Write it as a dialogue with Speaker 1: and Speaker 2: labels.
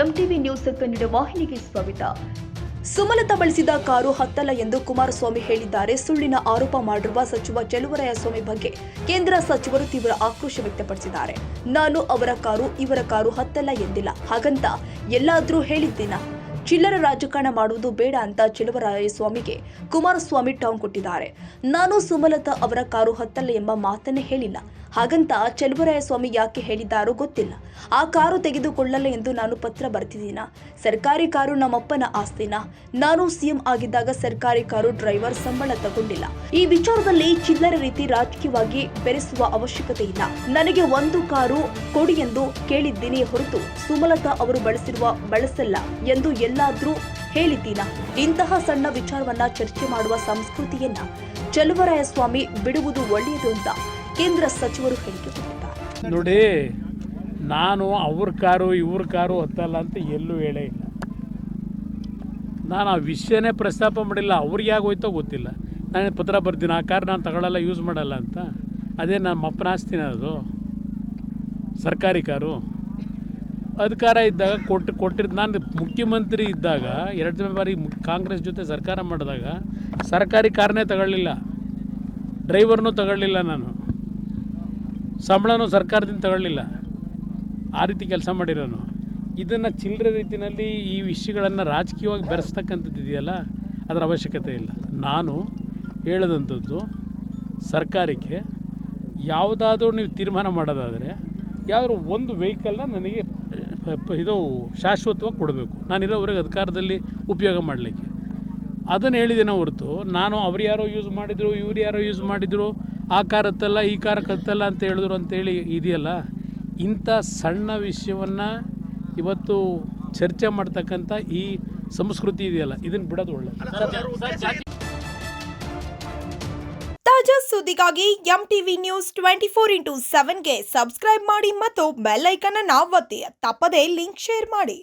Speaker 1: MTV news Kannada ವಾಹಿನಿಗೆ ಸ್ವಾಗತ. ಸುಮಲತಾ ಬಳಸಿದ ಕಾರು ಹತ್ತಲ್ಲ ಎಂದು ಕುಮಾರಸ್ವಾಮಿ ಹೇಳಿದ್ದಾರೆ. ಸುಳ್ಳಿನ ಆರೋಪ ಮಾಡಿರುವ ಸಚಿವ ಚಲುವರಾಯಸ್ವಾಮಿ ಬಗ್ಗೆ ಕೇಂದ್ರ ಸಚಿವರು ತೀವ್ರ ಆಕ್ರೋಶ ವ್ಯಕ್ತಪಡಿಸಿದ್ದಾರೆ. ನಾನು ಅವರ ಕಾರು ಇವರ ಕಾರು ಹತ್ತಲ್ಲ ಎಂದಿಲ್ಲ, ಹಾಗಂತ ಎಲ್ಲಾದ್ರೂ ಹೇಳಿದ್ದೇನಾ? ಚಿಲ್ಲರೆ ರಾಜಕಾರಣ ಮಾಡುವುದು ಬೇಡ ಅಂತ ಚಲುವರಾಯಸ್ವಾಮಿಗೆ ಕುಮಾರಸ್ವಾಮಿ ಟಾಂಗ್ ಕೊಟ್ಟಿದ್ದಾರೆ. ನಾನು ಸುಮಲತಾ ಅವರ ಕಾರು ಹತ್ತಲ್ಲ ಎಂಬ ಮಾತನ್ನೇ ಹೇಳಿಲ್ಲ, ಹಾಗಂತ ಚಲುವರಾಯಸ್ವಾಮಿ ಯಾಕೆ ಹೇಳಿದ್ದಾರೋ ಗೊತ್ತಿಲ್ಲ. ಆ ಕಾರು ತೆಗೆದುಕೊಳ್ಳಲ್ಲ ಎಂದು ನಾನು ಪತ್ರ ಬರೆದಿದ್ದೀನ? ಸರ್ಕಾರಿ ಕಾರು ನಮ್ಮಪ್ಪನ ಆಸ್ತಿನ? ನಾನು ಸಿಎಂ ಆಗಿದ್ದಾಗ ಸರ್ಕಾರಿ ಕಾರು ಡ್ರೈವರ್ ಸಂಬಳ ತಗೊಂಡಿಲ್ಲ. ಈ ವಿಚಾರದಲ್ಲಿ ಚಿಲ್ಲರೆ ರೀತಿ ರಾಜಕೀಯವಾಗಿ ಬೆರೆಸುವ ಅವಶ್ಯಕತೆ ಇಲ್ಲ. ನನಗೆ ಒಂದು ಕಾರು ಕೊಡಿ ಎಂದು ಕೇಳಿದ್ದೀನಿ ಹೊರತು ಸುಮಲತಾ ಅವರು ಬಳಸಲ್ಲ ಎಂದು ಎಲ್ಲಾದ್ರೂ ಹೇಳಿದ್ದೀನ? ಇಂತಹ ಸಣ್ಣ ವಿಚಾರವನ್ನ ಚರ್ಚೆ ಮಾಡುವ ಸಂಸ್ಕೃತಿಯನ್ನ ಚಲುವರಾಯಸ್ವಾಮಿ ಬಿಡುವುದು ಒಳ್ಳೆಯದು ಅಂತ ಕೇಂದ್ರ ಸಚಿವರು ಹೇಳಿಕೆ ಕೊಟ್ಟಿದ್ದಾರೆ.
Speaker 2: ನೋಡಿ, ನಾನು ಅವ್ರ ಕಾರು ಇವ್ರ ಕಾರು ಹತ್ತಲ್ಲ ಅಂತ ಎಲ್ಲೂ ಹೇಳೇ ಇಲ್ಲ. ನಾನು ಆ ವಿಷಯನೇ ಪ್ರಸ್ತಾಪ ಮಾಡಿಲ್ಲ. ಅವ್ರಿಗೆ ಆಗೋಯ್ತೋ ಗೊತ್ತಿಲ್ಲ. ನಾನು ಪತ್ರ ಬರ್ತೀನಿ, ಆ ಕಾರ್ ನಾನು ತಗೊಳ್ಳಲ್ಲ, ಯೂಸ್ ಮಾಡಲ್ಲ ಅಂತ. ಅದೇ ನಮ್ಮ ಅಪ್ಪನ ಆಸ್ತಿನ ಅದು ಸರ್ಕಾರಿ ಕಾರು. ಅಧಿಕಾರ ಇದ್ದಾಗ ಕೊಟ್ಟಿದ್ದು ನಾನು ಮುಖ್ಯಮಂತ್ರಿ ಇದ್ದಾಗ 2 ಬಾರಿ ಕಾಂಗ್ರೆಸ್ ಜೊತೆ ಸರ್ಕಾರ ಮಾಡಿದಾಗ ಸರ್ಕಾರಿ ಕಾರ್ನೇ ತಗೊಳ್ಳಿಲ್ಲ, ಡ್ರೈವರ್ನೂ ತಗೊಳ್ಳಿಲ್ಲ, ನಾನು ಸಂಬಳನೂ ಸರ್ಕಾರದಿಂದ ತಗೊಳ್ಳಿಲ್ಲ. ಆ ರೀತಿ ಕೆಲಸ ಮಾಡಿರೋನು. ಇದನ್ನು ಚಿಲ್ಲರೆ ರೀತಿಯಲ್ಲಿ ಈ ವಿಷಯಗಳನ್ನು ರಾಜಕೀಯವಾಗಿ ಬೆರೆಸ್ತಕ್ಕಂಥದ್ದು ಇದೆಯಲ್ಲ, ಅದರ ಅವಶ್ಯಕತೆ ಇಲ್ಲ. ನಾನು ಹೇಳದಂಥದ್ದು ಸರ್ಕಾರಕ್ಕೆ ಯಾವುದಾದ್ರೂ ನೀವು ತೀರ್ಮಾನ ಮಾಡೋದಾದರೆ ಯಾವ್ದಾದ್ರು ಒಂದು ವೆಹಿಕಲ್ನ ನನಗೆ ಇದು ಶಾಶ್ವತವಾಗಿ ಕೊಡಬೇಕು, ನಾನಿರೋವರೆಗೆ ಅಧಿಕಾರದಲ್ಲಿ ಉಪಯೋಗ ಮಾಡಲಿಕ್ಕೆ. ಅದನ್ನು ಹೇಳಿದ್ದೇನೆ ಹೊರತು ನಾನು ಅವ್ರು ಯಾರೋ ಯೂಸ್ ಮಾಡಿದರು, ಇವ್ರು ಯಾರೋ ಯೂಸ್ ಮಾಡಿದರು, ಆ ಕಾರ್ ಹತ್ತಲ್ಲ ಈ ಕಾರ್ ಹತ್ತಲ್ಲ ಅಂತ ಹೇಳಿದ್ರು ಅಂತೇಳಿ ಇದೆಯಲ್ಲ, ಇಂಥ ಸಣ್ಣ ವಿಷಯವನ್ನು ಇವತ್ತು ಚರ್ಚೆ ಮಾಡ್ತಕ್ಕಂಥ ಈ ಸಂಸ್ಕೃತಿ ಇದೆಯಲ್ಲ, ಇದನ್ನು ಬಿಡೋದು ಒಳ್ಳೆಯದು.
Speaker 3: ತಾಜಾ ಸುದ್ದಿಗಾಗಿ ಎಂಟಿವಿ ನ್ಯೂಸ್ 24/7ಗೆ ಸಬ್ಸ್ಕ್ರೈಬ್ ಮಾಡಿ ಮತ್ತು ಬೆಲ್ ಐಕಾನ್ ಅನ್ನು ಒತ್ತಿ. ತಪ್ಪದೇ ಲಿಂಕ್ ಶೇರ್ ಮಾಡಿ.